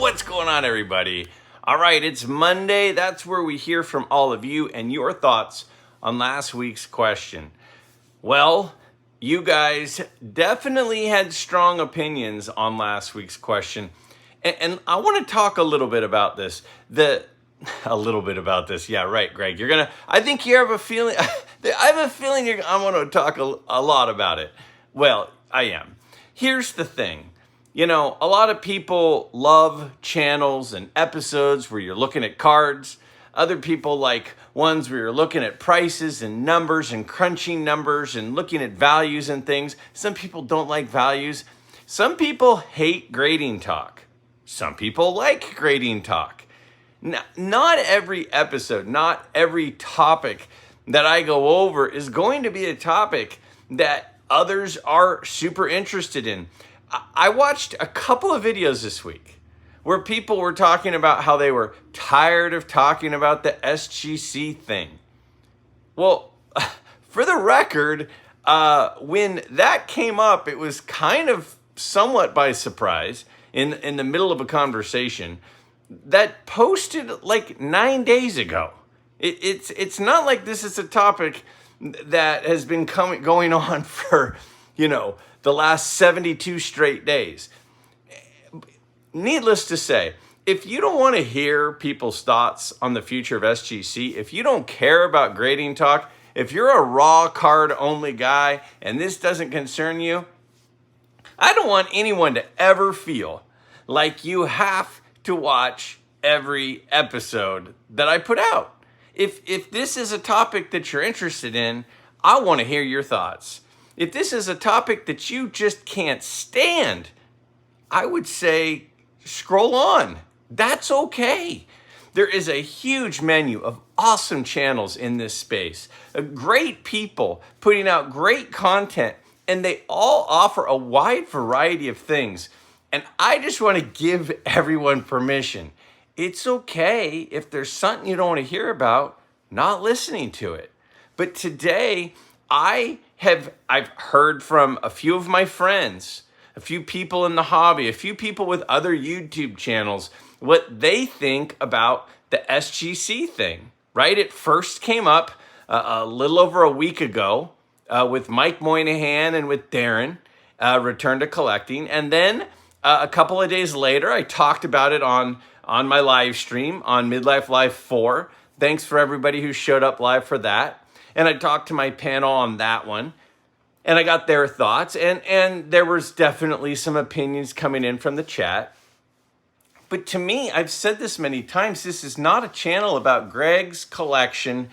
What's going on, everybody? All right, it's Monday. That's where we hear from all of you and your thoughts on last week's question. Well, you guys definitely had strong opinions on last week's question. And I want to talk a little bit about this. Yeah, right, Greg. I think you have a feeling, I have a feeling I'm going to talk a lot about it. Well, I am. Here's the thing. You know, a lot of people love channels and episodes where you're looking at cards. Other people like ones where you're looking at prices and numbers and crunching numbers and looking at values and things. Some people don't like values. Some people hate grading talk. Some people like grading talk. Not every episode, not every topic that I go over is going to be a topic that others are super interested in. I watched a couple of videos this week where people were talking about how they were tired of talking about the SGC thing. Well, for the record, when that came up, it was kind of somewhat by surprise in the middle of a conversation that posted like 9 days ago. It's not like this is a topic that has been going on for, the last 72 straight days. Needless to say, if you don't want to hear people's thoughts on the future of SGC, if you don't care about grading talk, if you're a raw card only guy and this doesn't concern you, I don't want anyone to ever feel like you have to watch every episode that I put out. If this is a topic that you're interested in, I want to hear your thoughts. If this is a topic that you just can't stand, I would say scroll on. That's okay. There is a huge menu of awesome channels in this space. Great people putting out great content, and they all offer a wide variety of things. And I just want to give everyone permission. It's okay if there's something you don't want to hear about, not listening to it. But today, I've heard from a few of my friends, a few people in the hobby, a few people with other YouTube channels, what they think about the SGC thing, right? It first came up a little over a week ago with Mike Moynihan and with Darren, Return to Collecting. And then a couple of days later, I talked about it on my live stream on MidLife Live 4. Thanks for everybody who showed up live for that. And I talked to my panel on that one, and I got their thoughts, and there was definitely some opinions coming in from the chat. But to me, I've said this many times, this is not a channel about Greg's collection.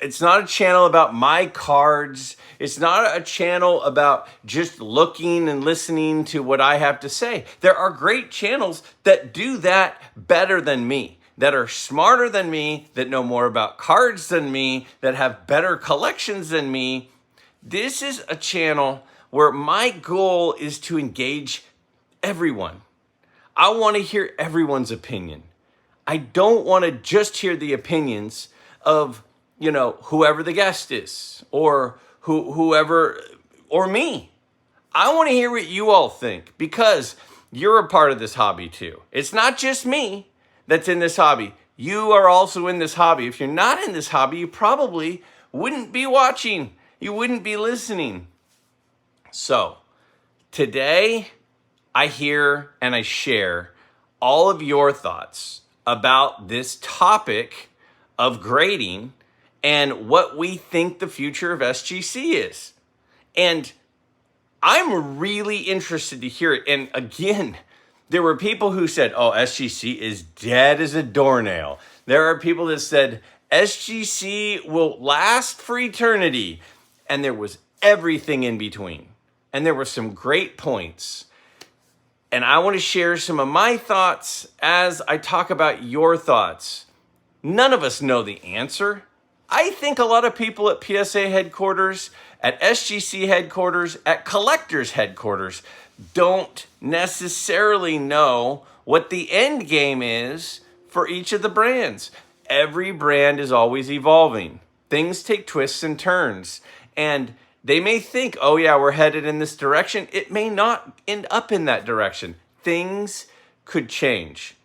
It's not a channel about my cards. It's not a channel about just looking and listening to what I have to say. There are great channels that do that better than me, that are smarter than me, that know more about cards than me, that have better collections than me. This is a channel where my goal is to engage everyone. I want to hear everyone's opinion. I don't want to just hear the opinions of, whoever the guest is or whoever or me. I want to hear what you all think because you're a part of this hobby too. It's not just me that's in this hobby. You are also in this hobby. If you're not in this hobby, you probably wouldn't be watching. You wouldn't be listening. So today I hear and I share all of your thoughts about this topic of grading and what we think the future of SGC is. And I'm really interested to hear it. And again, there were people who said, SGC is dead as a doornail. There are people that said, SGC will last for eternity. And there was everything in between. And there were some great points. And I want to share some of my thoughts as I talk about your thoughts. None of us know the answer. I think a lot of people at PSA headquarters, at SGC headquarters, at collectors headquarters don't necessarily know what the end game is for each of the brands. Every brand is always evolving. Things take twists and turns. And they may think, we're headed in this direction. It may not end up in that direction. Things could change.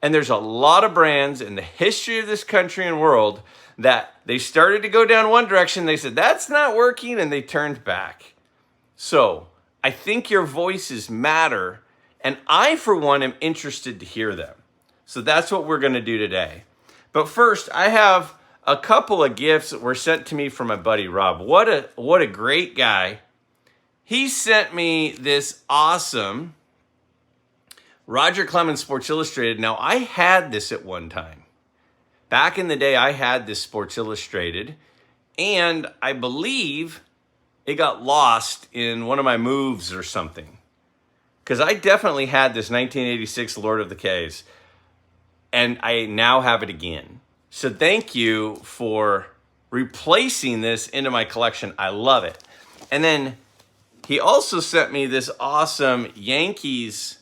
And there's a lot of brands in the history of this country and world that they started to go down one direction. They said, that's not working, and they turned back. So I think your voices matter, and I, for one, am interested to hear them. So that's what we're going to do today. But first, I have a couple of gifts that were sent to me from my buddy Rob. What a great guy. He sent me this awesome Roger Clemens Sports Illustrated. Now, I had this at one time. Back in the day, I had this Sports Illustrated, and I believe it got lost in one of my moves or something. Because I definitely had this 1986 Lord of the Caves, and I now have it again. So thank you for replacing this into my collection. I love it. And then he also sent me this awesome Yankees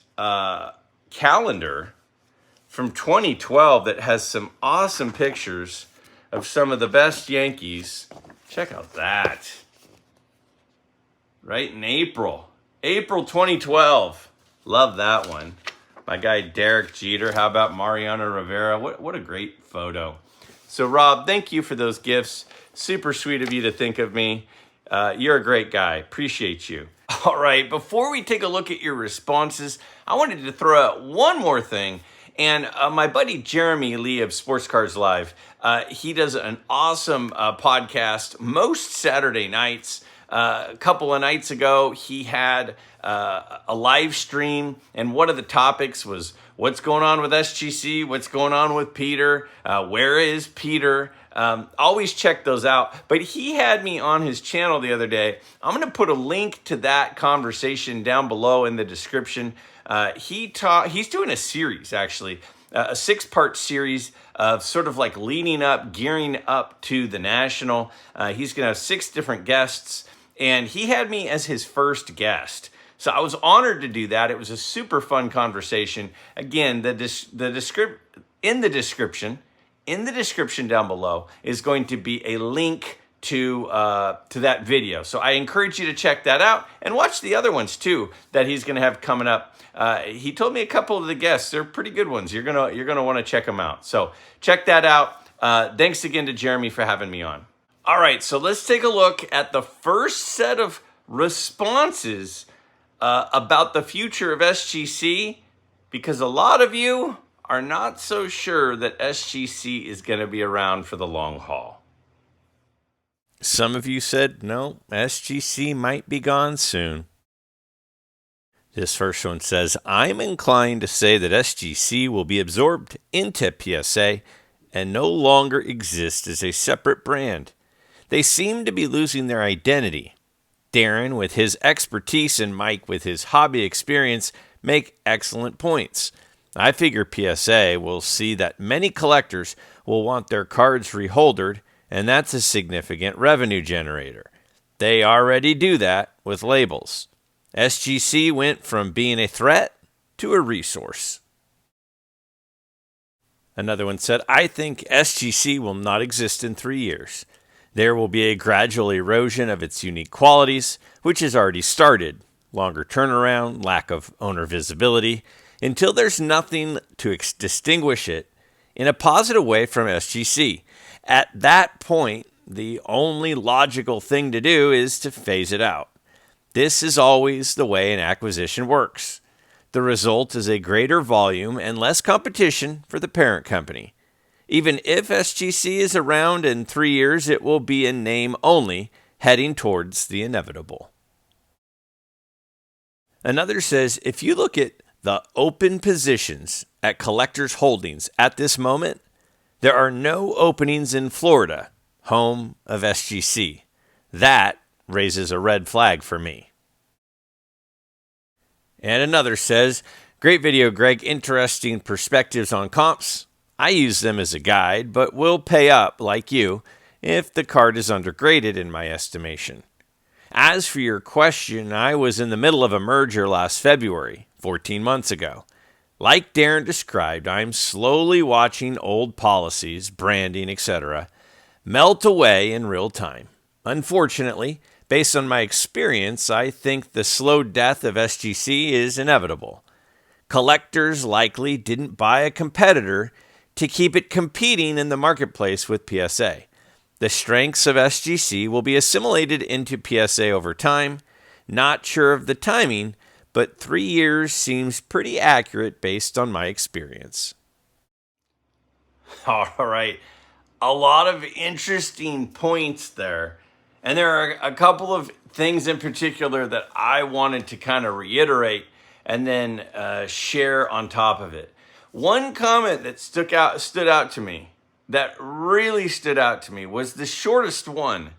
calendar from 2012 that has some awesome pictures of some of the best Yankees. Check out that. Right in April 2012. Love that one. My guy Derek Jeter. How about Mariano Rivera? What a great photo. So Rob, thank you for those gifts. Super sweet of you to think of me. You're a great guy. Appreciate you. All right, before we take a look at your responses, I wanted to throw out one more thing. And my buddy Jeremy Lee of Sports Cars Live, he does an awesome podcast most Saturday nights. A couple of nights ago, he had a live stream, and one of the topics was what's going on with SGC, what's going on with Peter, where is Peter? Always check those out. But he had me on his channel the other day. I'm going to put a link to that conversation down below in the description. He's doing a series, actually, a 6-part series of sort of like leading up, gearing up to the National. He's going to have 6 different guests, and he had me as his first guest. So I was honored to do that. It was a super fun conversation. Again, in the description down below is going to be a link to that video. So I encourage you to check that out and watch the other ones too that he's going to have coming up. He told me a couple of the guests, they're pretty good ones. You're gonna want to check them out. So check that out. Thanks again to Jeremy for having me on. All right, so let's take a look at the first set of responses about the future of SGC, because a lot of you are not so sure that SGC is going to be around for the long haul. Some of you said, no, SGC might be gone soon. This first one says, I'm inclined to say that SGC will be absorbed into PSA and no longer exist as a separate brand. They seem to be losing their identity. Darren, with his expertise, and Mike, with his hobby experience, make excellent points. I figure PSA will see that many collectors will want their cards reholdered, and that's a significant revenue generator. They already do that with labels. SGC went from being a threat to a resource. Another one said, I think SGC will not exist in 3 years. There will be a gradual erosion of its unique qualities, which has already started. Longer turnaround, lack of owner visibility, until there's nothing to distinguish it in a positive way from SGC. At that point, the only logical thing to do is to phase it out. This is always the way an acquisition works. The result is a greater volume and less competition for the parent company. Even if SGC is around in 3 years, it will be in name only, heading towards the inevitable. Another says, if you look at the open positions at Collectors Holdings at this moment, there are no openings in Florida, home of SGC. That raises a red flag for me. And another says, great video, Greg. Interesting perspectives on comps. I use them as a guide, but will pay up, like you, if the card is undergraded in my estimation. As for your question, I was in the middle of a merger last February, 14 months ago. Like Darren described, I'm slowly watching old policies, branding, etc., melt away in real time. Unfortunately, based on my experience, I think the slow death of SGC is inevitable. Collectors likely didn't buy a competitor to keep it competing in the marketplace with PSA. The strengths of SGC will be assimilated into PSA over time. Not sure of the timing, but 3 years seems pretty accurate based on my experience. All right. A lot of interesting points there. And there are a couple of things in particular that I wanted to kind of reiterate and then share on top of it. One comment that stood out to me, that really stood out to me, was the shortest one.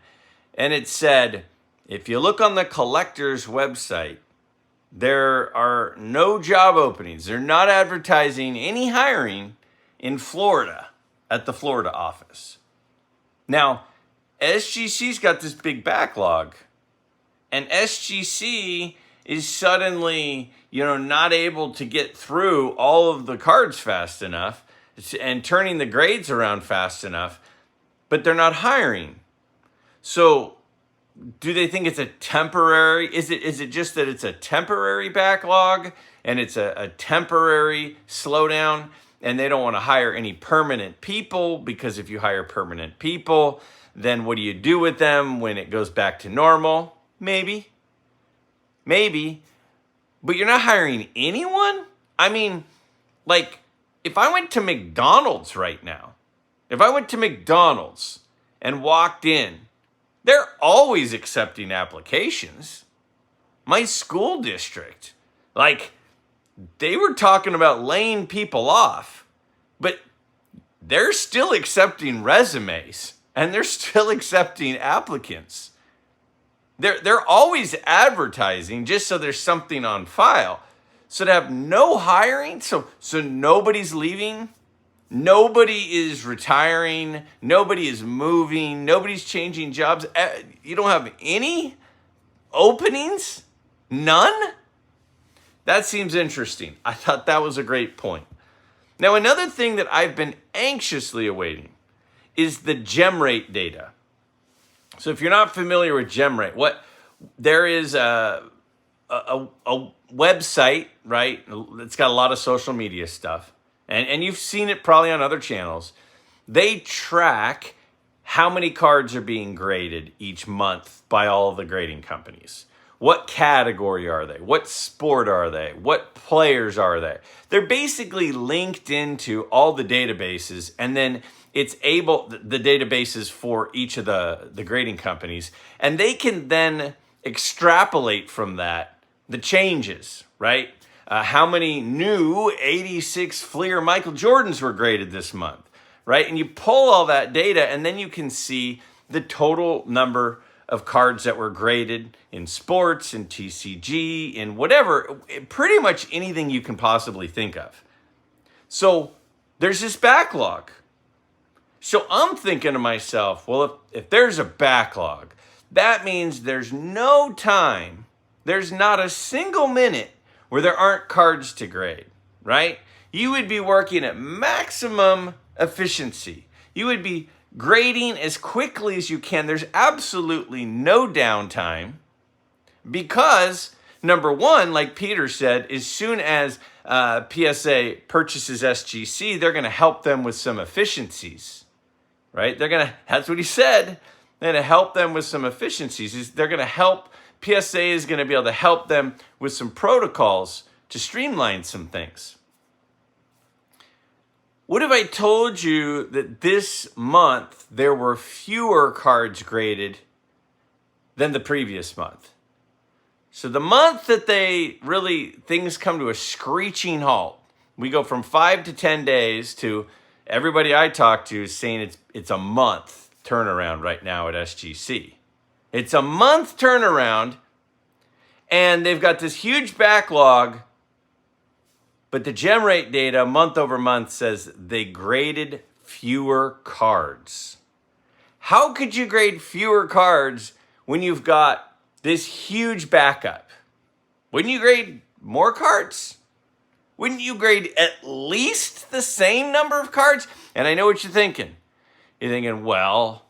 And it said, if you look on the collector's website, there are no job openings. They're not advertising any hiring in Florida at the Florida office. Now, SGC's got this big backlog, and SGC is suddenly, not able to get through all of the cards fast enough and turning the grades around fast enough, but they're not hiring. So do they think it's a temporary, is it just that it's a temporary backlog and it's a temporary slowdown and they don't want to hire any permanent people, because if you hire permanent people, then what do you do with them when it goes back to normal? Maybe. But you're not hiring anyone? I mean, like, if I went to McDonald's right now, and walked in, they're always accepting applications. My school district, they were talking about laying people off, but they're still accepting resumes and they're still accepting applicants. They're always advertising just so there's something on file. So to have no hiring, so nobody's leaving, nobody is retiring, nobody is moving, nobody's changing jobs. You don't have any openings? None? That seems interesting. I thought that was a great point. Now, another thing that I've been anxiously awaiting is the gem rate data. So if you're not familiar with gem rate, there is a website, right? It's got a lot of social media stuff. And you've seen it probably on other channels. They track how many cards are being graded each month by all of the grading companies. What category are they? What sport are they? What players are they? They're basically linked into all the databases, and then it's the databases for each of the grading companies, and they can then extrapolate from that the changes, right? How many new 86 Fleer Michael Jordans were graded this month, right? And you pull all that data, and then you can see the total number of cards that were graded in sports, in TCG, in whatever, pretty much anything you can possibly think of. So there's this backlog. So I'm thinking to myself, well, if there's a backlog, that means there's no time, there's not a single minute where there aren't cards to grade, right? You would be working at maximum efficiency. You would be grading as quickly as you can. There's absolutely no downtime because, number one, like Peter said, as soon as PSA purchases SGC, they're going to help them with some efficiencies, right? That's what he said. They're going to help them with some efficiencies. They're going to help, PSA is going to be able to help them with some protocols to streamline some things. What if I told you that this month there were fewer cards graded than the previous month? So the month that things come to a screeching halt, we go from 5 to 10 days to everybody I talk to is saying it's a month turnaround right now at SGC. It's a month turnaround, and they've got this huge backlog. But the gem rate data month over month says they graded fewer cards. How could you grade fewer cards when you've got this huge backup? Wouldn't you grade more cards? Wouldn't you grade at least the same number of cards? And I know what you're thinking. You're thinking, well,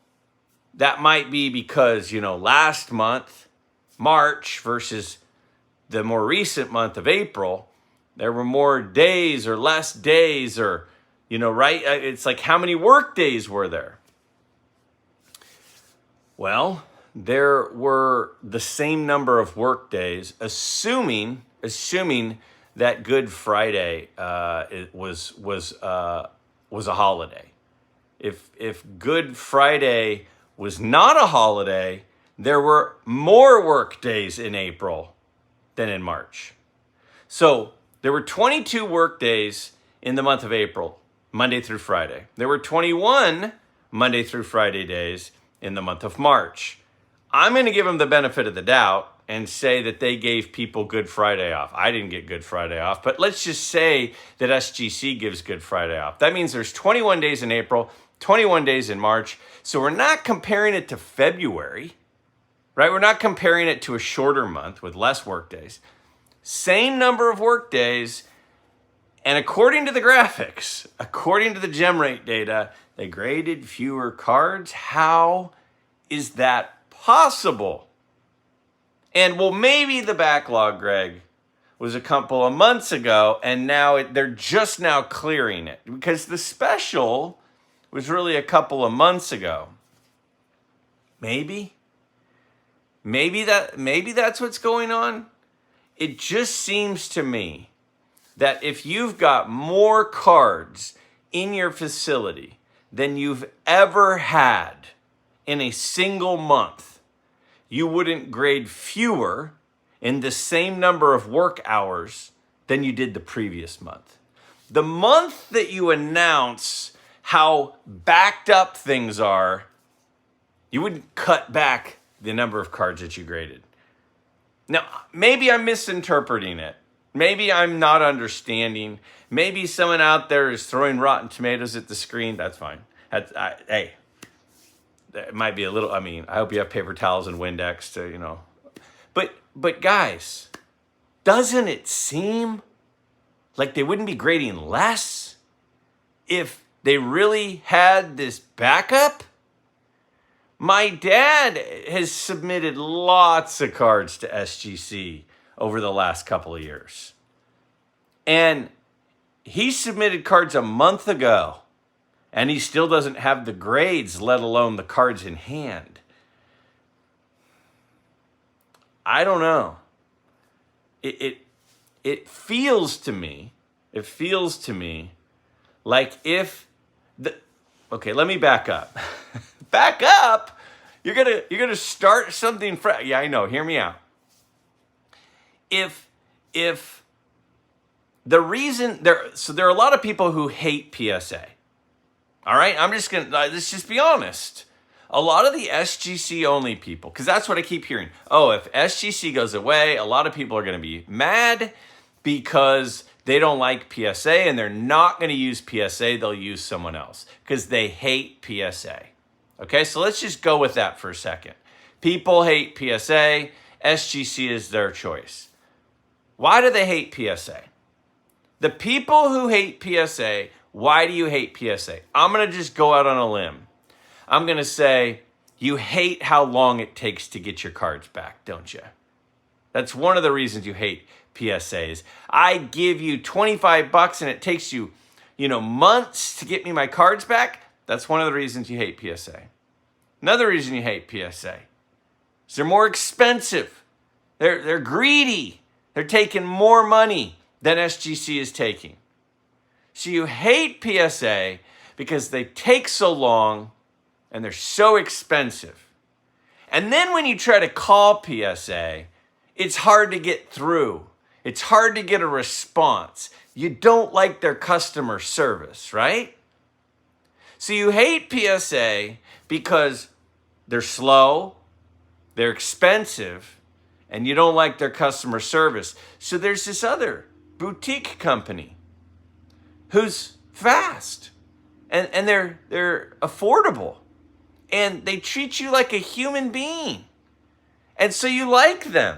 that might be because, last month, March versus the more recent month of April, There were more days or less days or, right? It's like, how many work days were there? Well, there were the same number of work days, assuming that Good Friday was a holiday. If Good Friday was not a holiday, there were more work days in April than in March. So there were 22 work days in the month of April, Monday through Friday. There were 21 Monday through Friday days in the month of March. I'm going to give them the benefit of the doubt and say that they gave people Good Friday off. I didn't get Good Friday off, but let's just say that SGC gives Good Friday off. That means there's 21 days in April, 21 days in March. So we're not comparing it to February, right? We're not comparing it to a shorter month with less work days. Same number of work days, and according to the graphics, according to the gem rate data, they graded fewer cards. How is that possible? And well, maybe the backlog, Greg, was a couple of months ago, and now they're just now clearing it because the special was really a couple of months ago. Maybe that's what's going on. It just seems to me that if you've got more cards in your facility than you've ever had in a single month, you wouldn't grade fewer in the same number of work hours than you did the previous month. The month that you announce how backed up things are, you wouldn't cut back the number of cards that you graded. Now, maybe I'm misinterpreting it. Maybe I'm not understanding. Maybe someone out there is throwing rotten tomatoes at the screen. That's fine. Hey, it might be a little, I hope you have paper towels and Windex to, But guys, doesn't it seem like they wouldn't be grading less if they really had this backup? My dad has submitted lots of cards to SGC over the last couple of years. And he submitted cards a month ago, and he still doesn't have the grades, let alone the cards in hand. I don't know. It feels to me like if okay, let me back up. Back up? You're gonna start something fresh. Yeah, I know. Hear me out. If the reason there are a lot of people who hate PSA. All right, let's just be honest. A lot of the SGC only people, because that's what I keep hearing. Oh, if SGC goes away, a lot of people are going to be mad because they don't like PSA and they're not going to use PSA. They'll use someone else because they hate PSA. Okay, so let's just go with that for a second. People hate PSA. SGC is their choice. Why do they hate PSA? The people who hate PSA, why do you hate PSA? I'm going to just go out on a limb. I'm going to say you hate how long it takes to get your cards back, don't you? That's one of the reasons you hate PSAs. I give you $25 and it takes you, months to get me my cards back. That's one of the reasons you hate PSA. Another reason you hate PSA is they're more expensive. They're greedy. They're taking more money than SGC is taking. So you hate PSA because they take so long and they're so expensive. And then when you try to call PSA, it's hard to get through. It's hard to get a response. You don't like their customer service, right? So you hate PSA because they're slow, they're expensive, and you don't like their customer service. So there's this other boutique company who's fast and they're affordable and they treat you like a human being. And so you like them.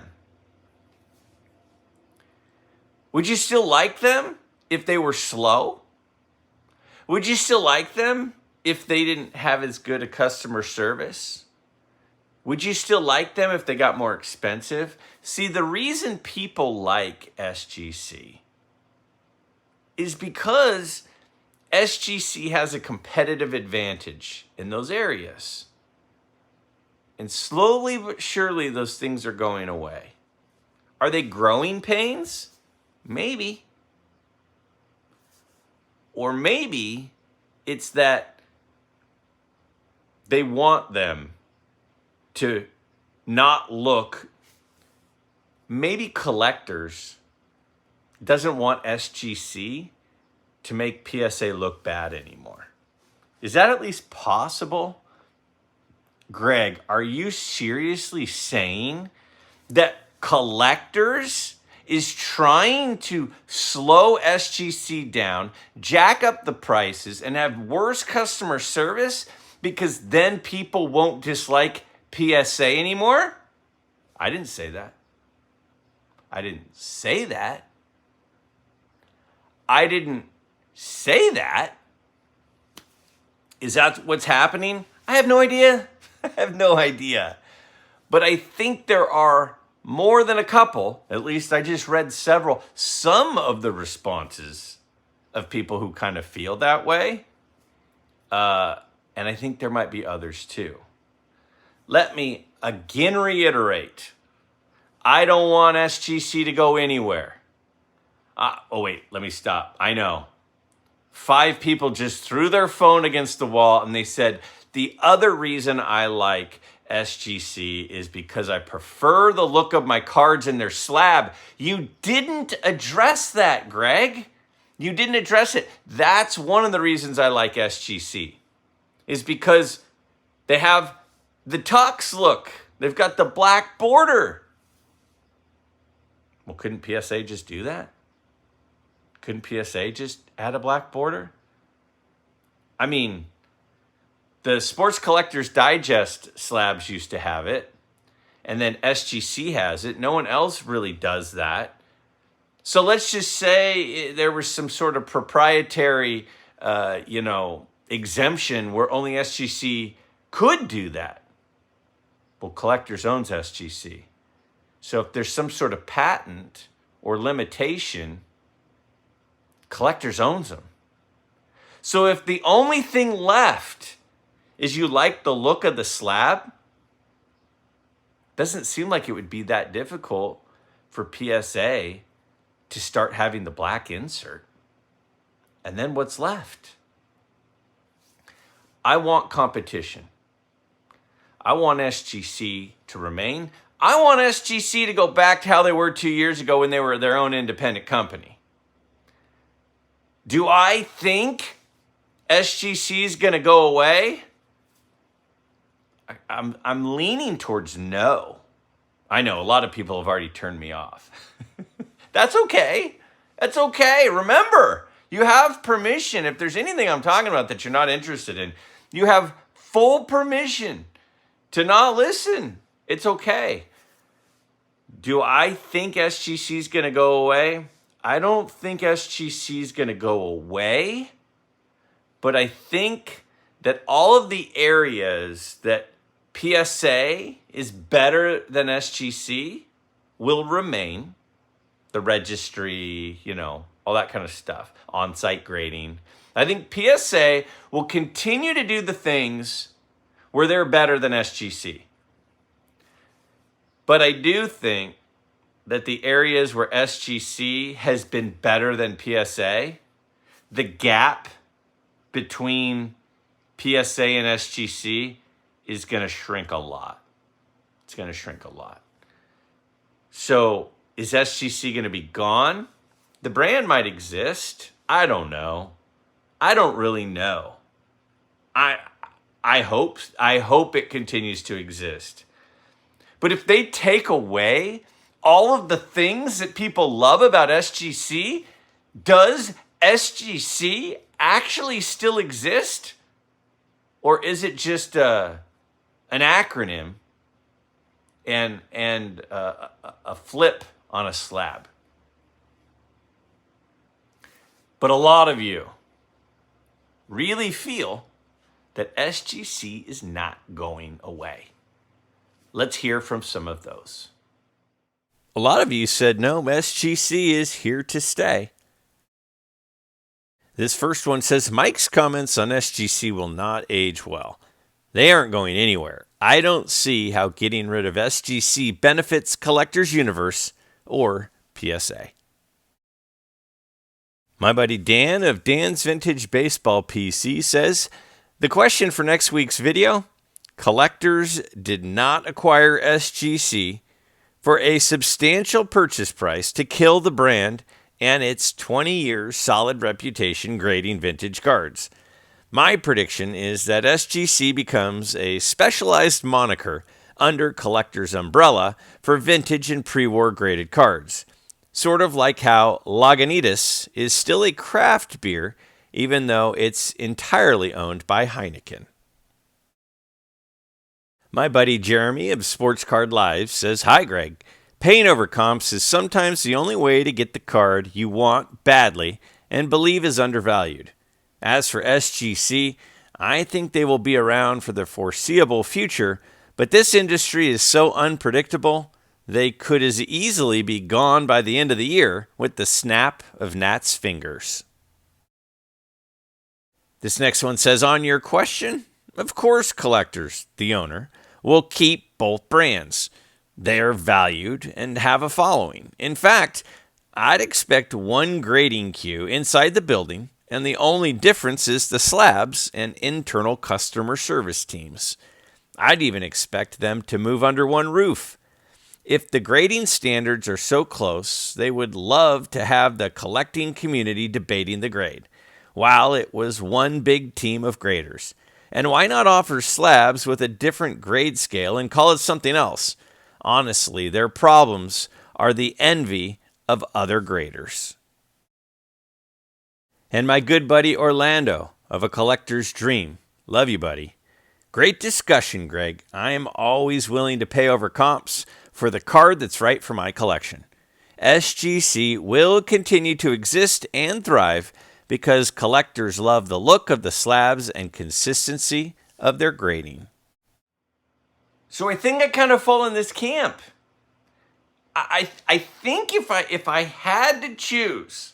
Would you still like them if they were slow? Would you still like them if they didn't have as good a customer service? Would you still like them if they got more expensive? See, the reason people like SGC is because SGC has a competitive advantage in those areas. And slowly but surely, those things are going away. Are they growing pains? Maybe. Or maybe it's that they want them to not look. Maybe collectors doesn't want SGC to make PSA look bad anymore. Is that at least possible? Greg, are you seriously saying that collectors is trying to slow SGC down, jack up the prices, and have worse customer service because then people won't dislike PSA anymore? I didn't say that. I didn't say that. I didn't say that. Is that what's happening? I have no idea. I have no idea. But I think there are more than a couple, at least I just read several, some of the responses of people who kind of feel that way. And I think there might be others too. Let me again reiterate. I don't want SGC to go anywhere. Wait, let me stop. I know. 5 people just threw their phone against the wall and they said, the other reason I like SGC is because I prefer the look of my cards in their slab. You didn't address that, Greg. You didn't address it. That's one of the reasons I like SGC, is because they have the tux look. They've got the black border. Well, couldn't PSA just do that? Couldn't PSA just add a black border? I mean, the Sports Collectors Digest slabs used to have it, and then SGC has it. No one else really does that. So let's just say there was some sort of proprietary, exemption where only SGC could do that. Well, Collectors owns SGC. So if there's some sort of patent or limitation, Collectors owns them. So if the only thing left is you like the look of the slab, doesn't seem like it would be that difficult for PSA to start having the black insert. And then what's left? I want competition. I want SGC to remain. I want SGC to go back to how they were 2 years ago when they were their own independent company. Do I think SGC is going to go away? I'm leaning towards no. I know a lot of people have already turned me off. That's okay. That's okay. Remember, you have permission. If there's anything I'm talking about that you're not interested in, you have full permission to not listen. It's okay. Do I think SGC is going to go away? I don't think SGC is going to go away, but I think that all of the areas that PSA is better than SGC will remain. The registry, all that kind of stuff, on-site grading. I think PSA will continue to do the things where they're better than SGC. But I do think that the areas where SGC has been better than PSA, the gap between PSA and SGC is going to shrink a lot. It's going to shrink a lot. So is SGC going to be gone? The brand might exist. I don't know. I don't really know. I hope it continues to exist. But if they take away all of the things that people love about SGC, does SGC actually still exist? Or is it just an acronym and a flip on a slab? But a lot of you really feel that SGC is not going away. Let's hear from some of those. A lot of you said no, SGC is here to stay. This first one says Mike's comments on SGC will not age well. They aren't going anywhere. I don't see how getting rid of SGC benefits Collector's Universe or PSA. My buddy Dan of Dan's Vintage Baseball PC says, the question for next week's video, collectors did not acquire SGC for a substantial purchase price to kill the brand and its 20 years solid reputation grading vintage cards. My prediction is that SGC becomes a specialized moniker under collector's umbrella for vintage and pre-war graded cards. Sort of like how Lagunitas is still a craft beer, even though it's entirely owned by Heineken. My buddy Jeremy of Sports Card Live says, hi Greg, paying over comps is sometimes the only way to get the card you want badly and believe is undervalued. As for SGC, I think they will be around for the foreseeable future, but this industry is so unpredictable, they could as easily be gone by the end of the year with the snap of Nat's fingers. This next one says, on your question, of course collectors, the owner, will keep both brands. They are valued and have a following. In fact, I'd expect one grading queue inside the building, and the only difference is the slabs and internal customer service teams. I'd even expect them to move under one roof. If the grading standards are so close, they would love to have the collecting community debating the grade, while it was one big team of graders. And why not offer slabs with a different grade scale and call it something else? Honestly, their problems are the envy of other graders. And my good buddy Orlando of A Collector's Dream. Love you, buddy. Great discussion, Greg. I am always willing to pay over comps for the card that's right for my collection. SGC will continue to exist and thrive because collectors love the look of the slabs and consistency of their grading. So I think I kind of fall in this camp. I think if I had to choose,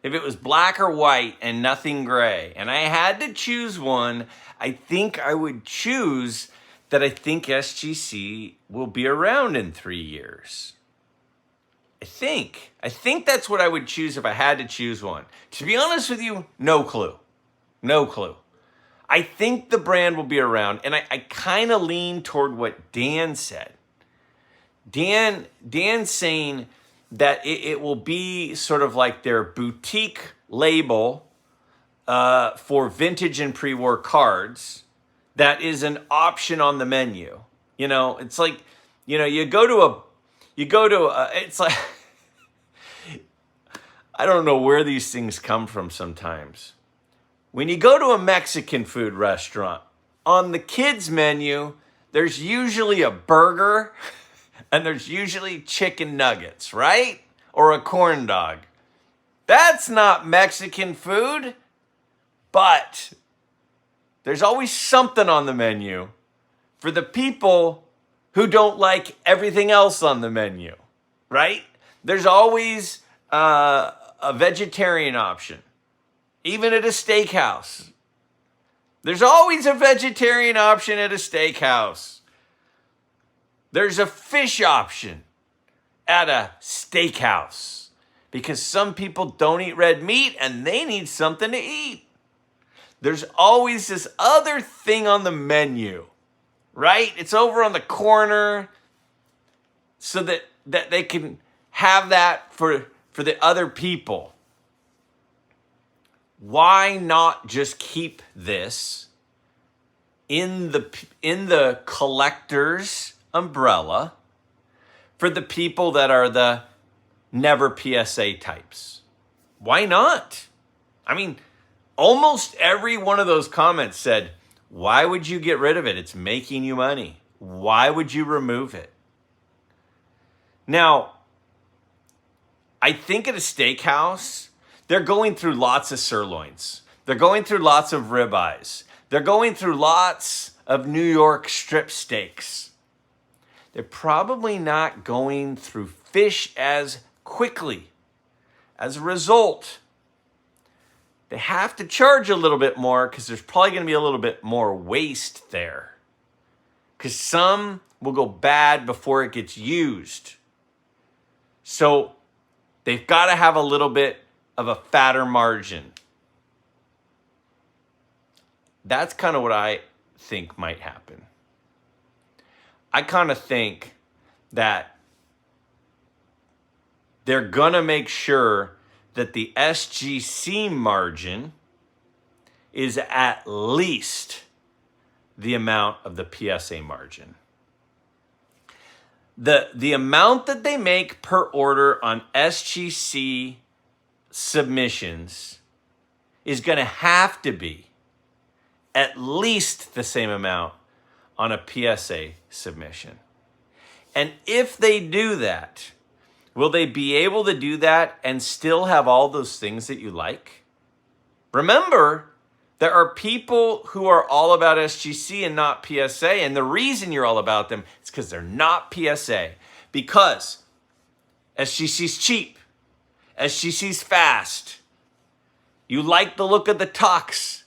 if it was black or white and nothing gray, and I had to choose one, I think I would choose that I think SGC will be around in 3 years. I think that's what I would choose if I had to choose one. To be honest with you, no clue. No clue. I think the brand will be around, and I kind of lean toward what Dan said. Dan's saying that it will be sort of like their boutique label for vintage and pre-war cards that is an option on the menu. You know, it's like, you know, it's like, I don't know where these things come from sometimes. When you go to a Mexican food restaurant, on the kids' menu, there's usually a burger and there's usually chicken nuggets, right? Or a corn dog. That's not Mexican food, but there's always something on the menu for the people who don't like everything else on the menu, right? There's always a vegetarian option, even at a steakhouse. There's always a vegetarian option at a steakhouse. There's a fish option at a steakhouse because some people don't eat red meat and they need something to eat. There's always this other thing on the menu, right? It's over on the corner so that they can have that for the other people. Why not just keep this in the collector's umbrella for the people that are the never PSA types? Why not? I mean, almost every one of those comments said, why would you get rid of it? It's making you money. Why would you remove it? Now, I think at a steakhouse, they're going through lots of sirloins. They're going through lots of ribeyes. They're going through lots of New York strip steaks. They're probably not going through fish as quickly. As a result, they have to charge a little bit more because there's probably going to be a little bit more waste there. Because some will go bad before it gets used. So they've got to have a little bit of a fatter margin. That's kind of what I think might happen. I kind of think that they're going to make sure that the SGC margin is at least the amount of the PSA margin. The amount that they make per order on SGC submissions is going to have to be at least the same amount on a PSA submission. And if they do that, will they be able to do that and still have all those things that you like? Remember, there are people who are all about SGC and not PSA, and the reason you're all about them is because they're not PSA. Because SGC's cheap, SGC's fast, you like the look of the tux,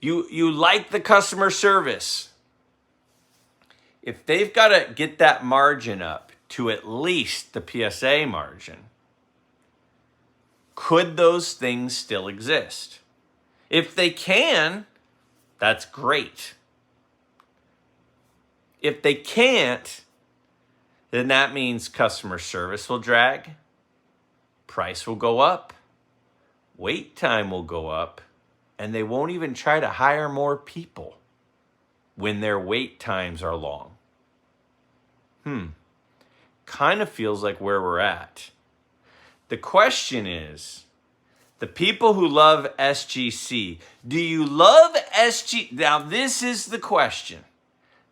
you like the customer service. If they've got to get that margin up to at least the PSA margin, could those things still exist? If they can, that's great. If they can't, then that means customer service will drag, price will go up, wait time will go up, and they won't even try to hire more people when their wait times are long. Kind of feels like where we're at. The question is, the people who love SGC, do you love SG? Now, this is the question.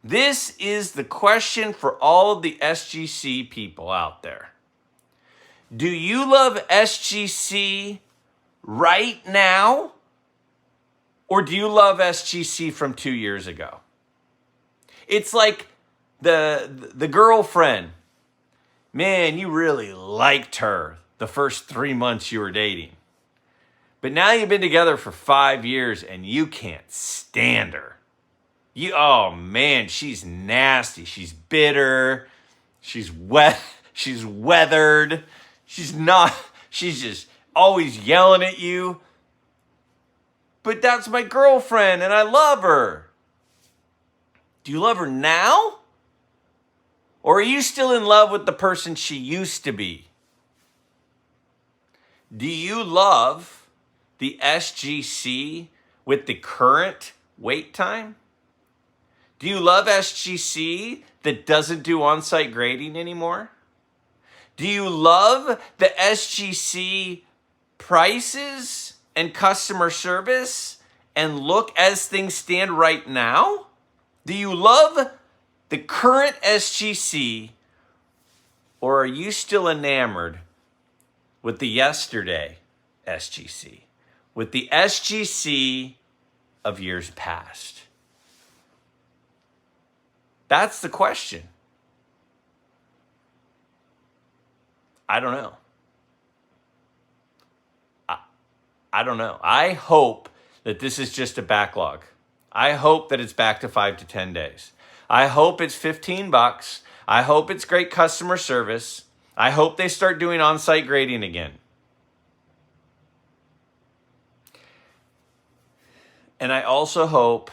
This is the question for all of the SGC people out there. Do you love SGC right now? Or do you love SGC from 2 years ago? It's like the girlfriend. Man, you really liked her the first 3 months you were dating. But now you've been together for 5 years and you can't stand her. Oh man, she's nasty. She's bitter. She's weathered. She's just always yelling at you. But that's my girlfriend and I love her. Do you love her now? Or are you still in love with the person she used to be? Do you love the SGC with the current wait time? Do you love SGC that doesn't do on-site grading anymore? Do you love the SGC prices and customer service and look as things stand right now? Do you love the current SGC, or are you still enamored with the yesterday SGC, with the SGC of years past? That's the question. I don't know. I don't know. I hope that this is just a backlog. I hope that it's back to 5 to 10 days. I hope it's $15. I hope it's great customer service. I hope they start doing on-site grading again. And I also hope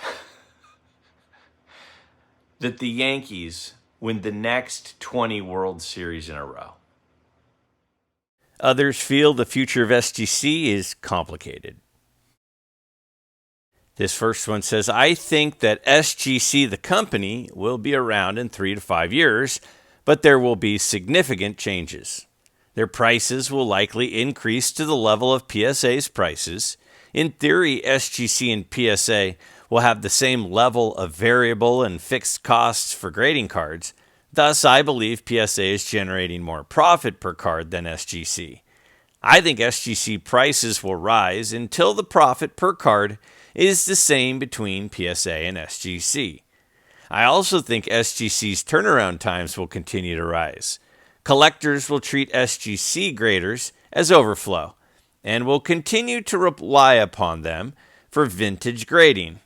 that the Yankees win the next 20 World Series in a row. Others feel the future of SGC is complicated. This first one says, I think that SGC, the company, will be around in 3 to 5 years, but there will be significant changes. Their prices will likely increase to the level of PSA's prices. In theory, SGC and PSA will have the same level of variable and fixed costs for grading cards. Thus, I believe PSA is generating more profit per card than SGC. I think SGC prices will rise until the profit per card is the same between PSA and SGC. I also think SGC's turnaround times will continue to rise. Collectors will treat SGC graders as overflow. and will continue to rely upon them for vintage grading.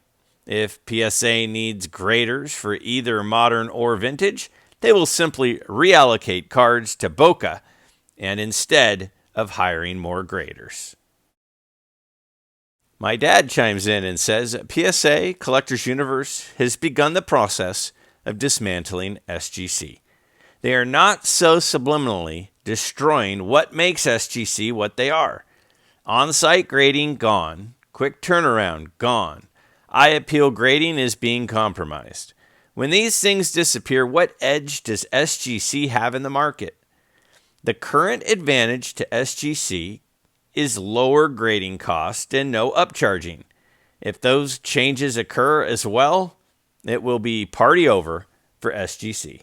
If PSA needs graders for either modern or vintage, they will simply reallocate cards to Boca and instead of hiring more graders. My dad chimes in and says PSA Collectors Universe has begun the process of dismantling SGC. They are not so subliminally destroying what makes SGC what they are. On-site grading gone, quick turnaround gone. Eye appeal grading is being compromised. When these things disappear, what edge does SGC have in the market? The current advantage to SGC is lower grading cost and no upcharging. If those changes occur as well, it will be party over for SGC.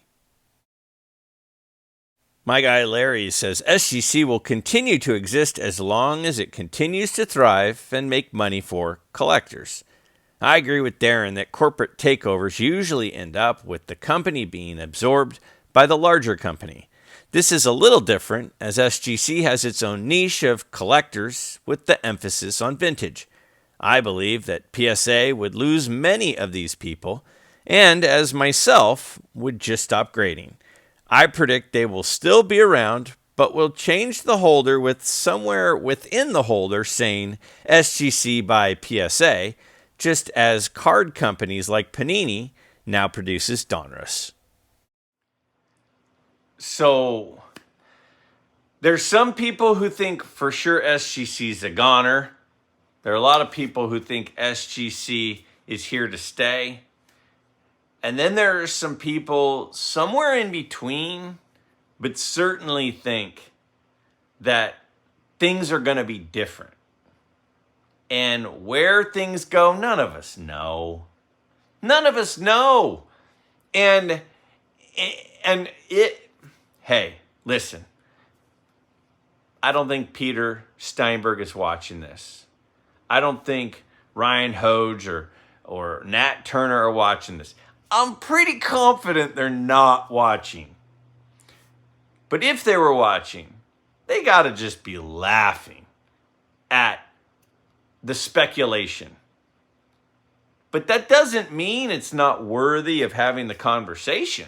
My guy Larry says SGC will continue to exist as long as it continues to thrive and make money for collectors. I agree with Darren that corporate takeovers usually end up with the company being absorbed by the larger company. This is a little different as SGC has its own niche of collectors with the emphasis on vintage. I believe that PSA would lose many of these people and, as myself, would just stop grading. I predict they will still be around, but will change the holder with somewhere within the holder saying SGC by PSA, just as card companies like Panini now produces Donruss. So there's some people who think for sure SGC's a goner. There are a lot of people who think SGC is here to stay. And then there are some people somewhere in between, but certainly think that things are going to be different. And where things go, none of us know. None of us know. And hey, listen. I don't think Peter Steinberg is watching this. I don't think Ryan Hoge or Nat Turner are watching this. I'm pretty confident they're not watching. But if they were watching, they got to just be laughing at the speculation. But that doesn't mean it's not worthy of having the conversation.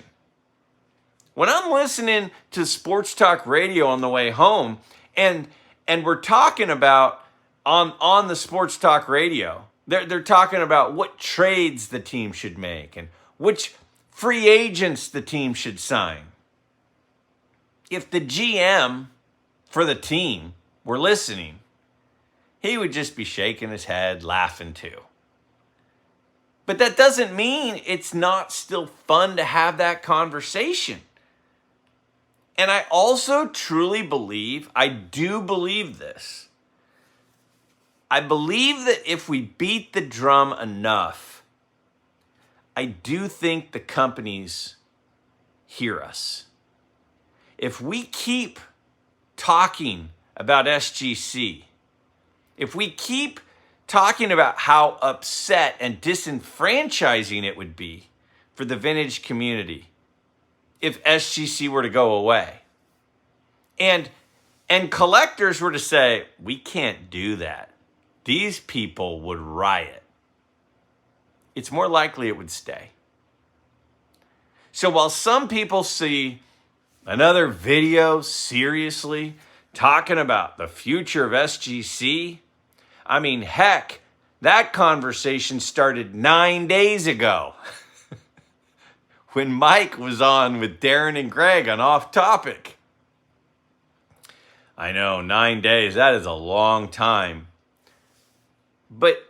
When I'm listening to sports talk radio on the way home, and we're talking about on the sports talk radio, they're talking about what trades the team should make and which free agents the team should sign. If the GM for the team were listening, he would just be shaking his head, laughing too. But that doesn't mean it's not still fun to have that conversation. And I also truly believe, I do believe this. I believe that if we beat the drum enough, I do think the companies hear us. If we keep talking about SGC, if we keep talking about how upset and disenfranchising it would be for the vintage community if SGC were to go away, and collectors were to say, we can't do that, these people would riot. It's more likely it would stay. So while some people see another video seriously talking about the future of SGC, I mean, heck, that conversation started 9 days ago when Mike was on with Darren and Greg on Off Topic. I know, 9 days, that is a long time. But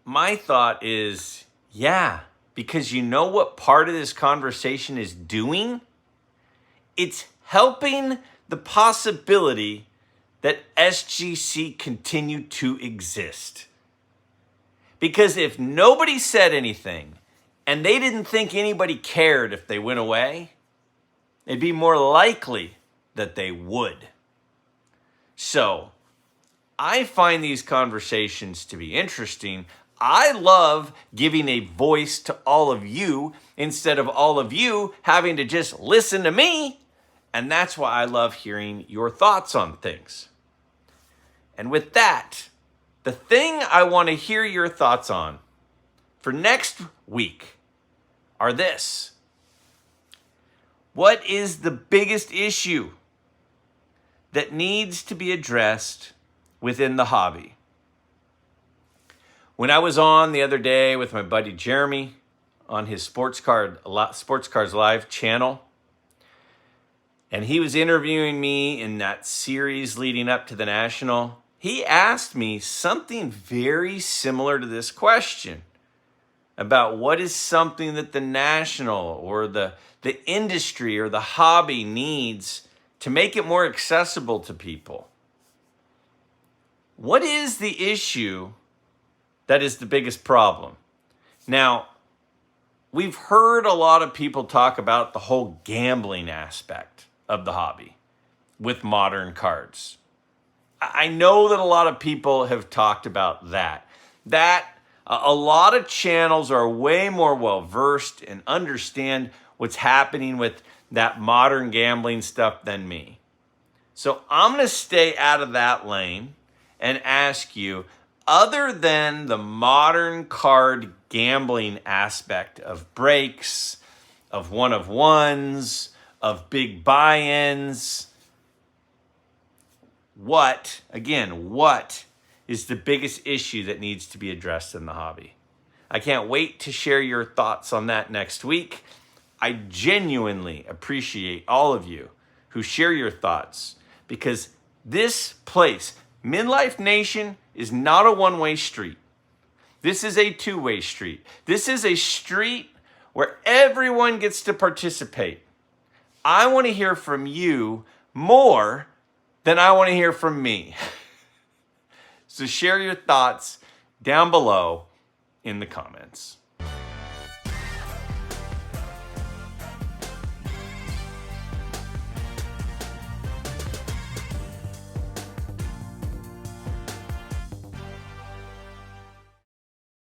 my thought is, yeah, because you know what part of this conversation is doing? It's helping the possibility that SGC continue to exist. Because if nobody said anything and they didn't think anybody cared if they went away, it'd be more likely that they would. So, I find these conversations to be interesting. I love giving a voice to all of you instead of all of you having to just listen to me. And that's why I love hearing your thoughts on things. And with that, the thing I want to hear your thoughts on for next week are this. What is the biggest issue that needs to be addressed within the hobby? When I was on the other day with my buddy Jeremy on his Sports Cars Live channel, and he was interviewing me in that series leading up to the National, he asked me something very similar to this question about what is something that the National or the industry or the hobby needs to make it more accessible to people. What is the issue that is the biggest problem? Now, we've heard a lot of people talk about the whole gambling aspect of the hobby with modern cards. I know that a lot of people have talked about that. A lot of channels are way more well-versed and understand what's happening with that modern gambling stuff than me. So I'm going to stay out of that lane and ask you, other than the modern card gambling aspect of breaks, of one-of-ones, of big buy-ins, what is the biggest issue that needs to be addressed in the hobby? I can't wait to share your thoughts on that next week. I genuinely appreciate all of you who share your thoughts, because this place, MidLife Nation, is not a one-way street. This is a two-way street. This is a street where everyone gets to participate. I want to hear from you more than I want to hear from me. So share your thoughts down below in the comments.